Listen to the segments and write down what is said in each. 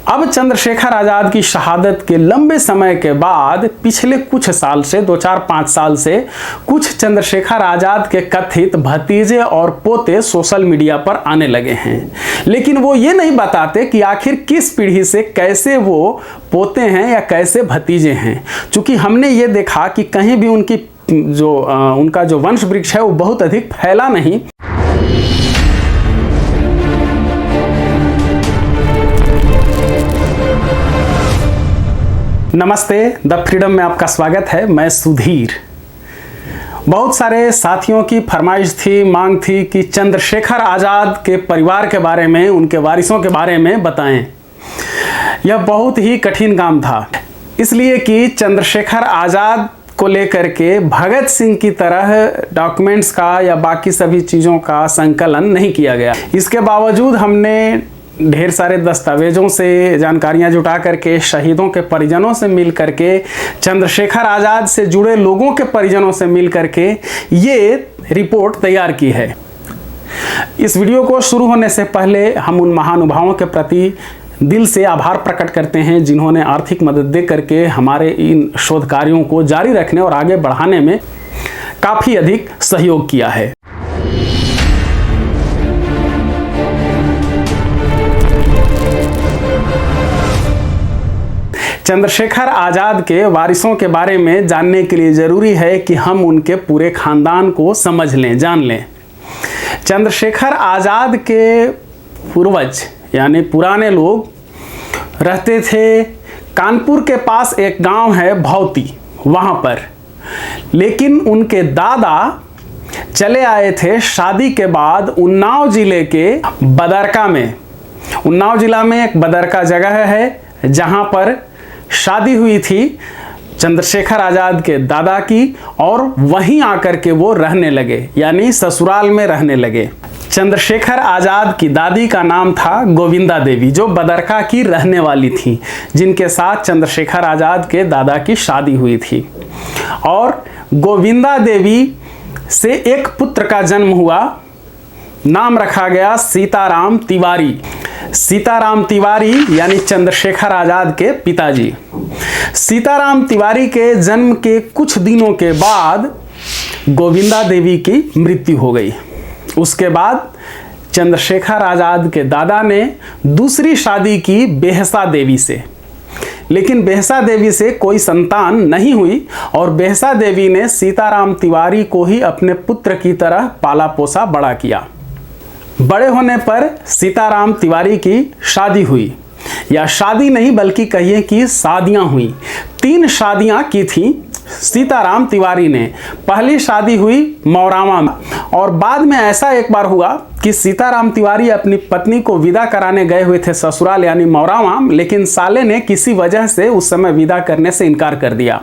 अब चंद्रशेखर आज़ाद की शहादत के लंबे समय के बाद पिछले कुछ साल से 2-4-5 साल से कुछ चंद्रशेखर आज़ाद के कथित भतीजे और पोते सोशल मीडिया पर आने लगे हैं, लेकिन वो ये नहीं बताते कि आखिर किस पीढ़ी से कैसे वो पोते हैं या कैसे भतीजे हैं। चूँकि हमने ये देखा कि कहीं भी उनका जो वंश वृक्ष है वो बहुत अधिक फैला नहीं। नमस्ते, द फ्रीडम में आपका स्वागत है। मैं सुधीर। बहुत सारे साथियों की फरमाइश थी, मांग थी कि चंद्रशेखर आज़ाद के परिवार के बारे में, उनके वारिसों के बारे में बताएं। यह बहुत ही कठिन काम था, इसलिए कि चंद्रशेखर आज़ाद को लेकर के भगत सिंह की तरह डॉक्यूमेंट्स का या बाकी सभी चीज़ों का संकलन नहीं किया गया। इसके बावजूद हमने ढेर सारे दस्तावेजों से जानकारियां जुटा करके, शहीदों के परिजनों से मिल करके, चंद्रशेखर आज़ाद से जुड़े लोगों के परिजनों से मिल करके ये रिपोर्ट तैयार की है। इस वीडियो को शुरू होने से पहले हम उन महानुभावों के प्रति दिल से आभार प्रकट करते हैं जिन्होंने आर्थिक मदद दे करके हमारे इन शोध कार्यों को जारी रखने और आगे बढ़ाने में काफ़ी अधिक सहयोग किया है। चंद्रशेखर आज़ाद के वारिसों के बारे में जानने के लिए ज़रूरी है कि हम उनके पूरे ख़ानदान को समझ लें, जान लें। चंद्रशेखर आज़ाद के पूर्वज यानी पुराने लोग रहते थे कानपुर के पास, एक गांव है भौती, वहाँ पर। लेकिन उनके दादा चले आए थे शादी के बाद उन्नाव ज़िले के बदरका में। उन्नाव ज़िला में एक बदरका जगह है जहाँ पर शादी हुई थी चंद्रशेखर आज़ाद के दादा की, और वहीं आकर के वो रहने लगे, यानी ससुराल में रहने लगे। चंद्रशेखर आज़ाद की दादी का नाम था गोविंदा देवी, जो बदरका की रहने वाली थी, जिनके साथ चंद्रशेखर आज़ाद के दादा की शादी हुई थी। और गोविंदा देवी से एक पुत्र का जन्म हुआ, नाम रखा गया सीताराम तिवारी। सीताराम तिवारी यानी चंद्रशेखर आज़ाद के पिताजी। सीताराम तिवारी के जन्म के कुछ दिनों के बाद गोविंदा देवी की मृत्यु हो गई। उसके बाद चंद्रशेखर आज़ाद के दादा ने दूसरी शादी की बेहसा देवी से, लेकिन बेहसा देवी से कोई संतान नहीं हुई और बेहसा देवी ने सीताराम तिवारी को ही अपने पुत्र की तरह पाला पोसा बड़ा किया। बड़े होने पर सीताराम तिवारी की शादी हुई, या शादी नहीं बल्कि कहिए कि शादियां हुई। 3 शादियां की थी सीताराम तिवारी ने। पहली शादी हुई मौरावा में, और बाद में ऐसा एक बार हुआ कि सीताराम तिवारी अपनी पत्नी को विदा कराने गए हुए थे ससुराल यानी मौरावा, लेकिन साले ने किसी वजह से उस समय विदा करने से इनकार कर दिया।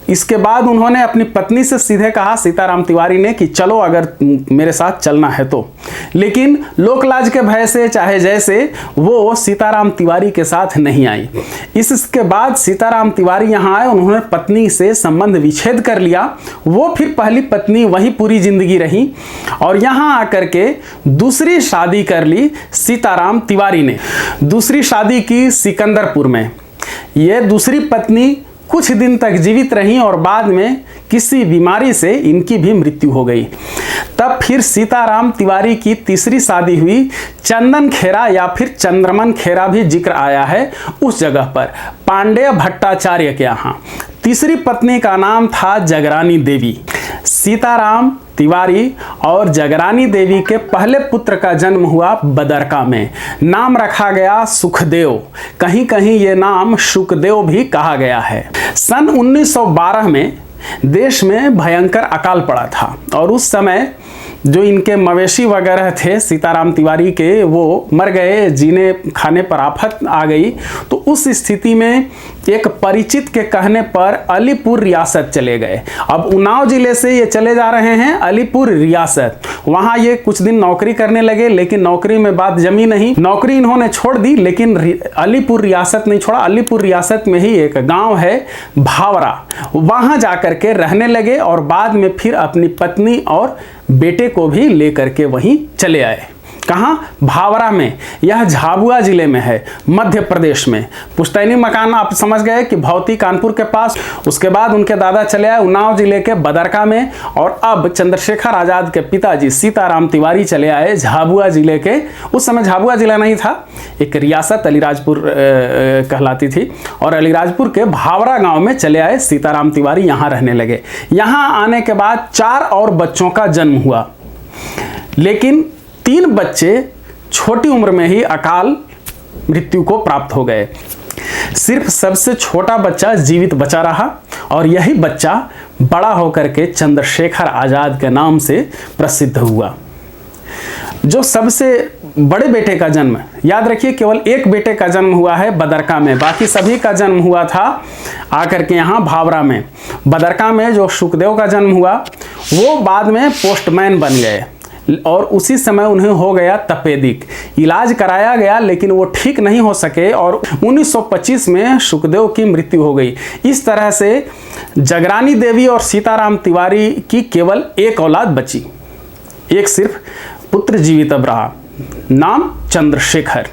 इसके बाद उन्होंने अपनी पत्नी से सीधे कहा, सीताराम तिवारी ने, कि चलो अगर मेरे साथ चलना है तो। लेकिन लोकलाज के भय से चाहे जैसे वो सीताराम तिवारी के साथ नहीं आई। इसके बाद सीताराम तिवारी यहाँ आए, उन्होंने पत्नी से संबंध विच्छेद कर लिया। वो फिर पहली पत्नी वहीं पूरी जिंदगी रही, और यहाँ आकर के दूसरी शादी कर ली सीताराम तिवारी ने। दूसरी शादी की सिकंदरपुर में। ये दूसरी पत्नी कुछ दिन तक जीवित रहीं और बाद में किसी बीमारी से इनकी भी मृत्यु हो गई। तब फिर सीताराम तिवारी की तीसरी शादी हुई चंदन खेरा, या फिर चंद्रमन खेरा भी जिक्र आया है उस जगह पर, पांडेय भट्टाचार्य के यहाँ। तीसरी पत्नी का नाम था जगरानी देवी। सीताराम तिवारी और जगरानी देवी के पहले पुत्र का जन्म हुआ बदरका में। नाम रखा गया सुखदेव, कहीं कहीं ये नाम शुकदेव भी कहा गया है। सन 1912 में देश में भयंकर अकाल पड़ा था, और उस समय जो इनके मवेशी वगैरह थे सीताराम तिवारी के, वो मर गए, जीने खाने पर आफत आ गई। तो उस स्थिति में एक परिचित के कहने पर अलीपुर रियासत चले गए। अब उन्नाव जिले से ये चले जा रहे हैं अलीपुर रियासत। वहाँ ये कुछ दिन नौकरी करने लगे, लेकिन नौकरी में बात जमी नहीं। नौकरी इन्होंने छोड़ दी, लेकिन अलीपुर रियासत नहीं छोड़ा। अलीपुर रियासत में ही एक गाँव है भावरा, वहाँ जाकर के रहने लगे, और बाद में फिर अपनी पत्नी और बेटे को भी लेकर के वहीं चले आए। कहाँ? भावरा में। यह झाबुआ जिले में है, मध्य प्रदेश में। पुश्तैनी मकान आप समझ गए कि भौती कानपुर के पास। उसके बाद उनके दादा चले आए उन्नाव जिले के बदरका में, और अब चंद्रशेखर आजाद के पिताजी सीताराम तिवारी चले आए झाबुआ जिले के, उस समय झाबुआ जिला नहीं था, एक रियासत अलीराजपुर कहलाती थी, और अलीराजपुर के भावरा गांव में चले आए सीताराम तिवारी, यहाँ रहने लगे। यहाँ आने के बाद 4 और बच्चों का जन्म हुआ, लेकिन 3 बच्चे छोटी उम्र में ही अकाल मृत्यु को प्राप्त हो गए। सिर्फ सबसे छोटा बच्चा जीवित बचा रहा, और यही बच्चा बड़ा होकर के चंद्रशेखर आजाद के नाम से प्रसिद्ध हुआ। जो सबसे बड़े बेटे का जन्म, याद रखिए, केवल एक बेटे का जन्म हुआ है बदरका में, बाकी सभी का जन्म हुआ था आकर के यहाँ भावरा में। बदरका में जो सुखदेव का जन्म हुआ वो बाद में पोस्टमैन बन गए, और उसी समय उन्हें हो गया तपेदिक। इलाज कराया गया लेकिन वो ठीक नहीं हो सके, और 1925 में सुखदेव की मृत्यु हो गई। इस तरह से जगरानी देवी और सीताराम तिवारी की केवल एक औलाद बची, एक सिर्फ पुत्र जीवित अब रहा, नाम चंद्रशेखर।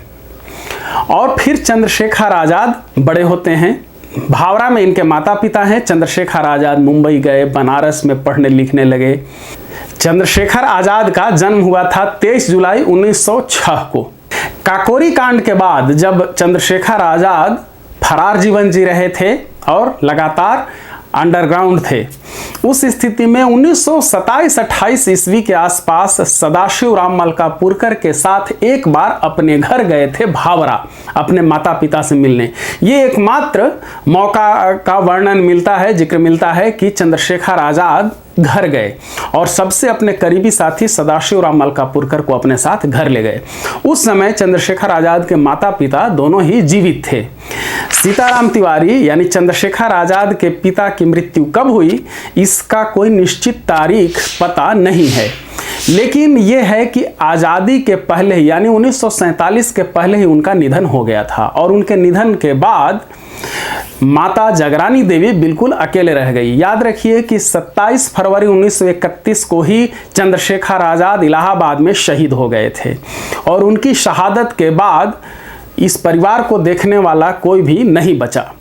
और फिर चंद्रशेखर आजाद बड़े होते हैं। भावरा में इनके माता पिता हैं। चंद्रशेखर आजाद मुंबई गए, बनारस में पढ़ने लिखने लगे। चंद्रशेखर आजाद का जन्म हुआ था 23 जुलाई 1906 को। काकोरी कांड के बाद जब चंद्रशेखर आजाद फरार जीवन जी रहे थे और लगातार अंडरग्राउंड थे, उस स्थिति में 1927-28 ईस्वी के आसपास सदाशिव राम मलकापुरकर के साथ एक बार अपने घर गए थे भावरा, अपने माता पिता से मिलने। ये एकमात्र मौका का वर्णन मिलता है, जिक्र मिलता है कि चंद्रशेखर आजाद घर गए और सबसे अपने करीबी साथी सदाशिव राम मलकापुरकर को अपने साथ घर ले गए। उस समय चंद्रशेखर आजाद के माता पिता दोनों ही जीवित थे। सीताराम तिवारी यानी चंद्रशेखर आजाद के पिता की मृत्यु कब हुई इसका कोई निश्चित तारीख पता नहीं है, लेकिन यह है कि आज़ादी के पहले ही यानी 1947 के पहले ही उनका निधन हो गया था, और उनके निधन के बाद माता जगरानी देवी बिल्कुल अकेले रह गई। याद रखिए कि 27 फरवरी 1931 को ही चंद्रशेखर आजाद इलाहाबाद में शहीद हो गए थे, और उनकी शहादत के बाद इस परिवार को देखने वाला कोई भी नहीं बचा।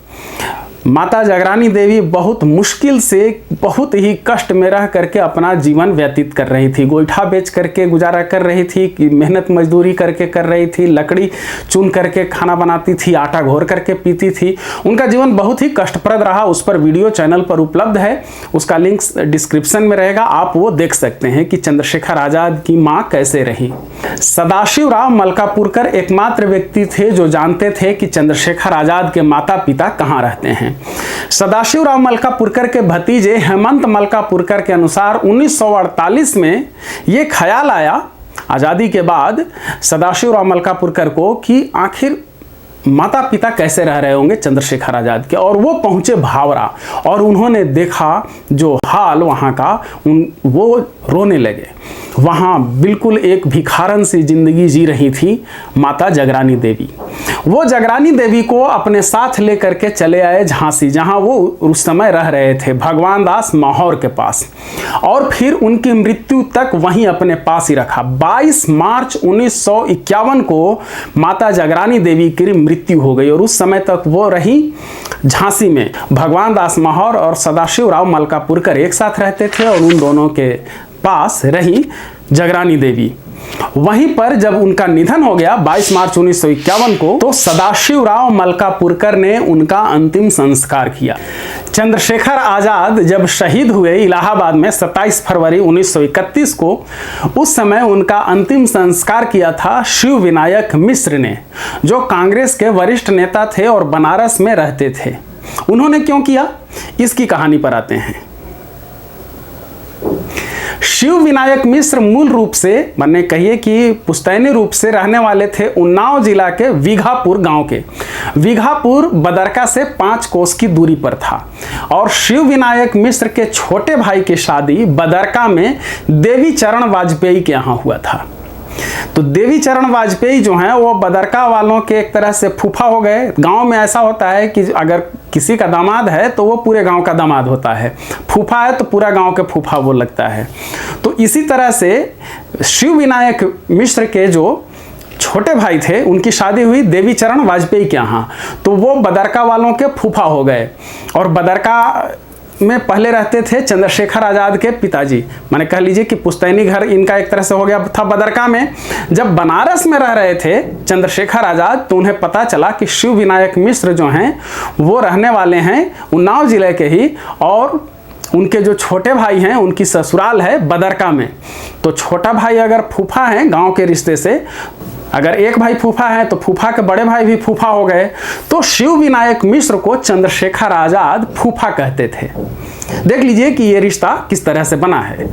माता जगरानी देवी बहुत मुश्किल से, बहुत ही कष्ट में रह करके अपना जीवन व्यतीत कर रही थी। गोईठा बेच करके गुजारा कर रही थी, कि मेहनत मजदूरी करके कर रही थी, लकड़ी चुन करके खाना बनाती थी, आटा घोर करके पीती थी। उनका जीवन बहुत ही कष्टप्रद रहा। उस पर वीडियो चैनल पर उपलब्ध है, उसका लिंक डिस्क्रिप्शन में रहेगा, आप वो देख सकते हैं कि चंद्रशेखर आजाद की माँ कैसे रही। सदाशिव राव मलकापुरकर एकमात्र व्यक्ति थे जो जानते थे कि चंद्रशेखर आजाद के माता पिता कहाँ रहते हैं। सदाशिव राव मलकापुरकर के भतीजे हेमंत मलकापुरकर के अनुसार 1948 में यह ख्याल आया आजादी के बाद सदाशिव राव मलकापुरकर को कि आखिर माता पिता कैसे रह रहे होंगे चंद्रशेखर आजाद के, और वो पहुंचे भावरा और उन्होंने देखा जो हाल वहाँ का, वो रोने लगे। वहाँ बिल्कुल एक भिखारन सी जिंदगी जी रही थी माता जगरानी देवी। वो जगरानी देवी को अपने साथ लेकर के चले आए झांसी, जहाँ वो उस समय रह रहे थे, भगवान दास माहौर के पास, और फिर उनकी मृत्यु तक वहीं अपने पास ही रखा। 22 मार्च 1951 को माता जगरानी देवी की मृत्यु हो गई, और उस समय तक वो रही झांसी में। भगवान दास माहौर और सदाशिव राव मलकापुरकर एक साथ रहते थे, और उन दोनों के पास रही जगरानी देवी। वहीं पर जब उनका निधन हो गया 22 मार्च 1951 को, तो सदाशिव राव मलकापुरकर ने उनका अंतिम संस्कार किया। चंद्रशेखर आजाद जब शहीद हुए इलाहाबाद में 27 फरवरी 1931 को, उस समय उनका अंतिम संस्कार किया था शिव विनायक मिश्र ने, जो कांग्रेस के वरिष्ठ नेता थे और बनारस में रहते थे। उन्होंने क्यों किया, इसकी कहानी पर आते हैं। शिव विनायक मिश्र मूल रूप से, माने कहिए कि पुश्तैनी रूप से रहने वाले थे उन्नाव जिला के वीघापुर गांव के। वीघापुर बदरका से 5 कोस की दूरी पर था, और शिव विनायक मिश्र के छोटे भाई की शादी बदरका में देवी चरण वाजपेयी के यहाँ हुआ था। तो देवी चरण वाजपेयी जो हैं वो बदरका वालों के एक तरह से फूफा हो गए। गांव में ऐसा होता है कि अगर किसी का दामाद है तो वो पूरे गांव का दामाद होता है, फूफा है तो पूरा गांव के फूफा वो लगता है। तो इसी तरह से शिव विनायक मिश्र के जो छोटे भाई थे उनकी शादी हुई देवीचरण वाजपेयी के यहाँ, तो वो बदरका वालों के फूफा हो गए। और बदरका में पहले रहते थे चंद्रशेखर आज़ाद के पिताजी, माने कह लीजिए कि पुश्तैनी घर इनका एक तरह से हो गया था बदरका में। जब बनारस में रह रहे थे चंद्रशेखर आज़ाद तो उन्हें पता चला कि शिव विनायक मिश्र जो हैं वो रहने वाले हैं उन्नाव जिले के ही, और उनके जो छोटे भाई हैं उनकी ससुराल है बदरका में। तो छोटा भाई अगर फूफा हैं गांव के रिश्ते से, अगर एक भाई फूफा है तो फूफा के बड़े भाई भी फूफा हो गए, तो शिव विनायक मिश्र को चंद्रशेखर आज़ाद फूफा कहते थे। देख लीजिए कि ये रिश्ता किस तरह से बना है।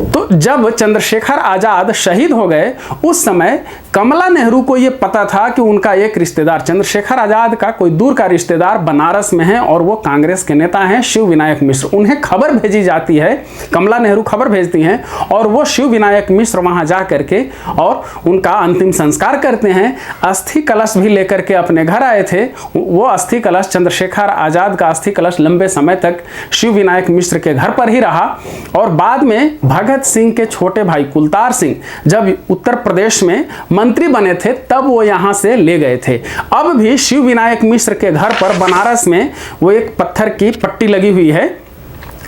तो जब चंद्रशेखर आज़ाद शहीद हो गए उस समय कमला नेहरू को ये पता था कि उनका एक रिश्तेदार, चंद्रशेखर आज़ाद का कोई दूर का रिश्तेदार बनारस में है और वो कांग्रेस के नेता हैं शिव विनायक मिश्र। उन्हें खबर भेजी जाती है, कमला नेहरू खबर भेजती हैं और वो शिव विनायक मिश्र वहाँ जा करके और उनका अंतिम संस्कार करते हैं। अस्थि कलश भी लेकर के अपने घर आए थे। वो अस्थि कलश, चंद्रशेखर आज़ाद का अस्थि कलश लंबे समय तक शिव विनायक मिश्र के घर पर ही रहा। और बाद में भगत सिंह के छोटे भाई कुलतार सिंह जब उत्तर प्रदेश में मंत्री बने थे तब वो यहाँ से ले गए थे। अब भी शिव विनायक मिश्र के घर पर बनारस में वो एक पत्थर की पट्टी लगी हुई है,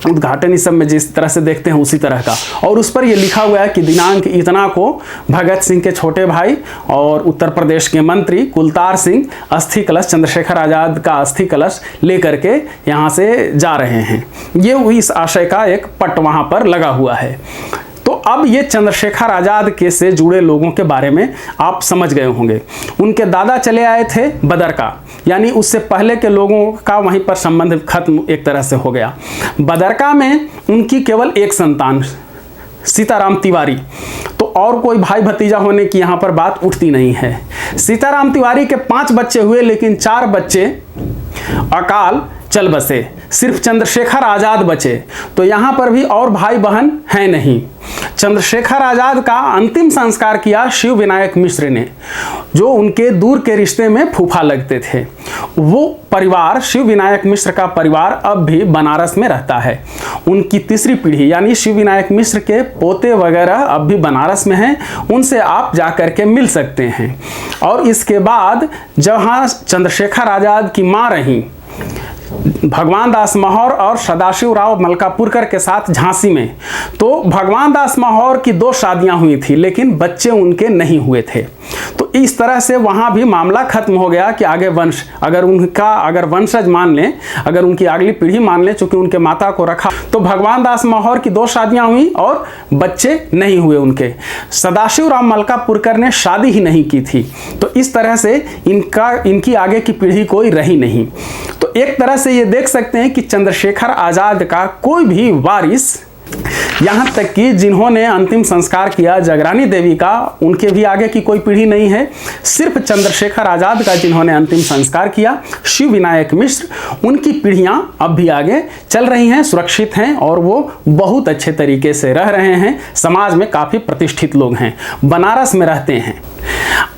उद्घाटन इस सब में जिस तरह से देखते हैं उसी तरह का, और उस पर यह लिखा हुआ है कि दिनांक इतना को भगत सिंह के छोटे भाई और उत्तर प्रदेश के मंत्री कुलतार सिंह अस्थि कलश, चंद्रशेखर आज़ाद का अस्थि कलश लेकर के यहाँ से जा रहे हैं। ये इस आशय का एक पट वहाँ पर लगा हुआ है। तो अब ये चंद्रशेखर आज़ाद के से जुड़े लोगों के बारे में आप समझ गए होंगे। उनके दादा चले आए थे बदरका, यानी उससे पहले के लोगों का वहीं पर संबंध खत्म एक तरह से हो गया। बदरका में उनकी केवल एक संतान सीताराम तिवारी, तो और कोई भाई भतीजा होने की यहाँ पर बात उठती नहीं है। सीताराम तिवारी के 5 बच्चे हुए लेकिन 4 बच्चे अकाल चल बसे, सिर्फ चंद्रशेखर आज़ाद बचे। तो यहाँ पर भी और भाई बहन हैं नहीं। चंद्रशेखर आज़ाद का अंतिम संस्कार किया शिव विनायक मिश्र ने, जो उनके दूर के रिश्ते में फूफा लगते थे। वो परिवार, शिव विनायक मिश्र का परिवार अब भी बनारस में रहता है। उनकी तीसरी पीढ़ी यानी शिव विनायक मिश्र के पोते वगैरह अब भी बनारस में हैं, उनसे आप जा कर के मिल सकते हैं। और इसके बाद जहाँ चंद्रशेखर आज़ाद की माँ रहीं भगवान दास माहौर और सदाशिवराव मलकापुरकर के साथ झांसी में, तो भगवान दास माहौर की 2 शादियां हुई थी लेकिन बच्चे उनके नहीं हुए थे। तो इस तरह से वहां भी मामला खत्म हो गया कि आगे वंश अगर वंशज मान लें, अगर उनकी अगली पीढ़ी मान लें, चूंकि उनके माता को रखा, तो भगवान दास माहौर की 2 शादियां हुई और बच्चे नहीं हुए उनके। सदाशिवराव मलकापुरकर ने शादी ही नहीं की थी। तो इस तरह से इनकी आगे की पीढ़ी कोई रही नहीं। तो एक तरह से ये देख सकते हैं कि चंद्रशेखर आज़ाद का कोई भी वारिस, यहाँ तक कि जिन्होंने अंतिम संस्कार किया जगरानी देवी का, उनके भी आगे की कोई पीढ़ी नहीं है। सिर्फ चंद्रशेखर आज़ाद का जिन्होंने अंतिम संस्कार किया शिव विनायक मिश्र, उनकी पीढ़ियाँ अब भी आगे चल रही हैं, सुरक्षित हैं और वो बहुत अच्छे तरीके से रह रहे हैं। समाज में काफ़ी प्रतिष्ठित लोग हैं, बनारस में रहते हैं।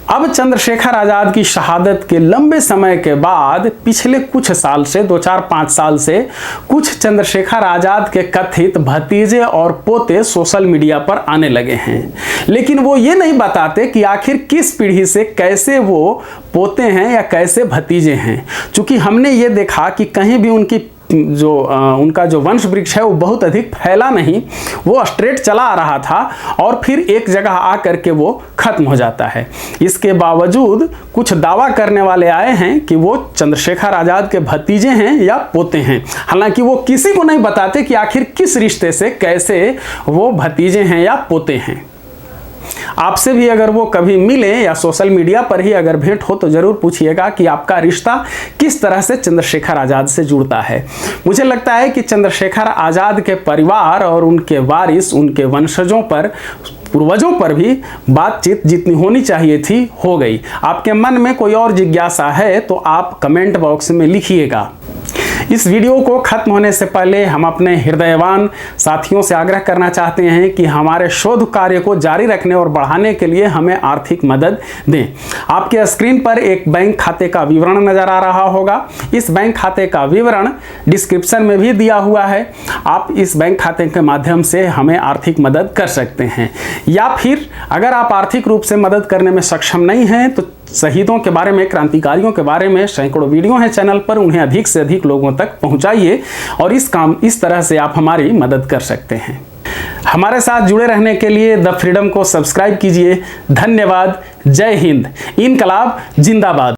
अब चंद्रशेखर आज़ाद की शहादत के लंबे समय के बाद पिछले कुछ साल से 2-4-5 साल से कुछ चंद्रशेखर आज़ाद के कथित भतीजे और पोते सोशल मीडिया पर आने लगे हैं, लेकिन वो ये नहीं बताते कि आखिर किस पीढ़ी से कैसे वो पोते हैं या कैसे भतीजे हैं। चूँकि हमने ये देखा कि कहीं भी उनका जो वंश वृक्ष है वो बहुत अधिक फैला नहीं, वो स्ट्रेट चला आ रहा था और फिर एक जगह आकर के वो खत्म हो जाता है। इसके बावजूद कुछ दावा करने वाले आए हैं कि वो चंद्रशेखर आज़ाद के भतीजे हैं या पोते हैं, हालांकि वो किसी को नहीं बताते कि आखिर किस रिश्ते से कैसे वो भतीजे हैं या पोते हैं। आपसे भी अगर वो कभी मिले या सोशल मीडिया पर ही अगर भेंट हो तो ज़रूर पूछिएगा कि आपका रिश्ता किस तरह से चंद्रशेखर आज़ाद से जुड़ता है। मुझे लगता है कि चंद्रशेखर आज़ाद के परिवार और उनके वारिस, उनके वंशजों पर, पूर्वजों पर भी बातचीत जितनी होनी चाहिए थी हो गई। आपके मन में कोई और जिज्ञासा है तो आप कमेंट बॉक्स में लिखिएगा। इस वीडियो को खत्म होने से पहले हम अपने हृदयवान साथियों से आग्रह करना चाहते हैं कि हमारे शोध कार्य को जारी रखने और बढ़ाने के लिए हमें आर्थिक मदद दें। आपके स्क्रीन पर एक बैंक खाते का विवरण नजर आ रहा होगा। इस बैंक खाते का विवरण डिस्क्रिप्शन में भी दिया हुआ है। आप इस बैंक खाते के माध्यम से हमें आर्थिक मदद कर सकते हैं, या फिर अगर आप आर्थिक रूप से मदद करने में सक्षम नहीं हैं तो शहीदों के बारे में, क्रांतिकारियों के बारे में सैकड़ों वीडियो हैं चैनल पर, उन्हें अधिक से अधिक लोगों तक पहुंचाइए और इस तरह से आप हमारी मदद कर सकते हैं। हमारे साथ जुड़े रहने के लिए द फ्रीडम को सब्सक्राइब कीजिए। धन्यवाद। जय हिंद। इनकलाब जिंदाबाद।